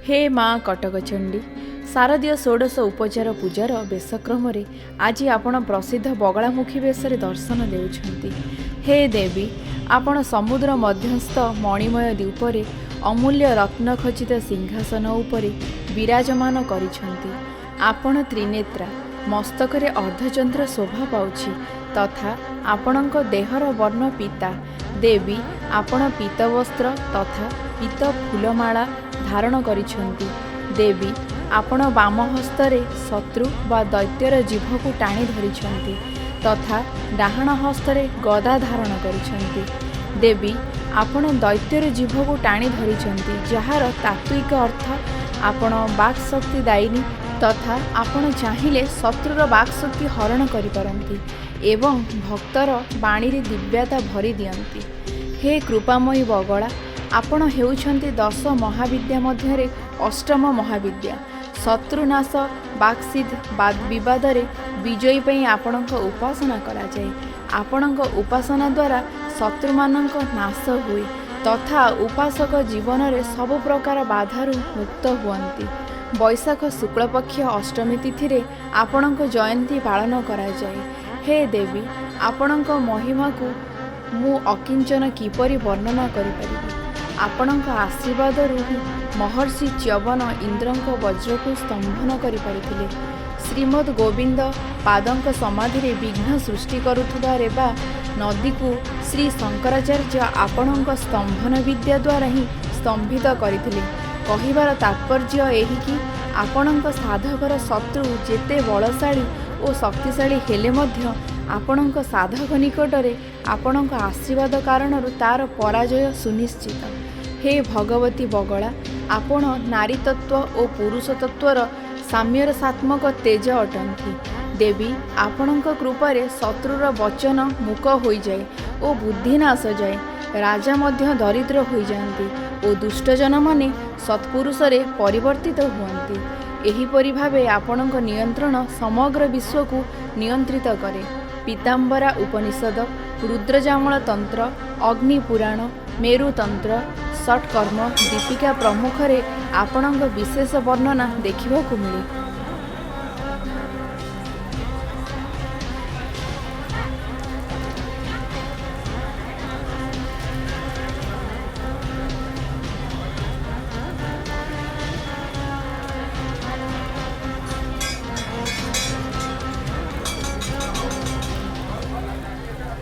हे माँ कटकचंडी शारदीय षोडश उपचार पूजार बेशक्रम आज आपण प्रसिद्ध बगलामुखी बेश दर्शन देउछंती। हे देवी आपण समुद्र मध्यस्थ मणिमय द्वीपरे अमूल्य रत्नखचित सिंहासन उपरे विराजमान करिछंती। आपण त्रिनेत्रा मस्तकरे अर्धचंद्र शोभा पाउछि तथा आपणक देहर वर्ण पीता। देवी आपण पीतवस्त्र तथा पीत फूलमाला धारण करिछंती। देवी आपण बाम हस्तरे शत्रु वा दैत्यर जीभ को टाणी धरिछंती तथा डाहाण हस्तरे गदा धारण करिछंती। देवी आपण दैत्यर जीभ को टाणी धरिछंती जहार तात्विक अर्थ आपण वाक्शक्ति दायिनी तथा आपण चाहिए शत्रुर वाक्शक्ति हरण करिपारंती एवं भक्तर बाणी रे दिव्यता भरी दियंती। हे कृपामयी बगला आपण हेउछंती 10 महाविद्या मध्यरे अष्टम महाविद्या। शत्रुनाश वाक्सिद्ध वाद विवाद रे विजयी पई आपणक उपासना करा जाए। आपणक उपासना द्वारा शत्रु मानक नाश हुए तथा उपासक जीवन रे सब प्रकार बाधारु मुक्त हुअंती। वैशाख शुक्लपक्ष अष्टमी तिथि रे आपणक जयंती पालन करा जाए। हे देवी आपणक महिमा को मु अकिंचन किपरि वर्णना करि परिबि। आपणक आशीर्वाद ही महर्षि च्यवन इंद्रंक वज्र को स्तंभन करि परिथिले। श्रीमद गोविंद पादंक समाधि रे विघ्न सृष्टि करुथुबा रेबा नदी को श्री शंकराचार्य आपणक स्तंभन विद्या द्वारा ही स्तंभित करथिले। कहिबार तात्पर्य एही कि आपणक साधकर शत्रु जेते बलशाली और शक्तिशाली हेले मध्य आपणक साधक निकटरे आपणक आशीर्वाद कारण तार पराजय सुनिश्चित। हे भगवती बगला आपण नारी तत्व और पुरुष तत्वर साम्यरसात्मक तेज अटंती। देवी आपणक कृपारे शत्रुर वचन मूक हो जाए और बुद्धिनाश जाए। राजा मध्य दरिद्र हो जाती और दुष्टजन माने सत्पुरुष रे परिवर्तित हुअंती। एहीपरि भावे आपणक नियंत्रण समग्र विश्व को नियंत्रित करे। पीताम्बरा उपनिषद, रुद्रजामल तंत्र, अग्निपुराण, मेरुतंत्र, षट्कर्म, दीपिका प्रमुख रे आपणक विशेष वर्णना देखिबाकु मिले।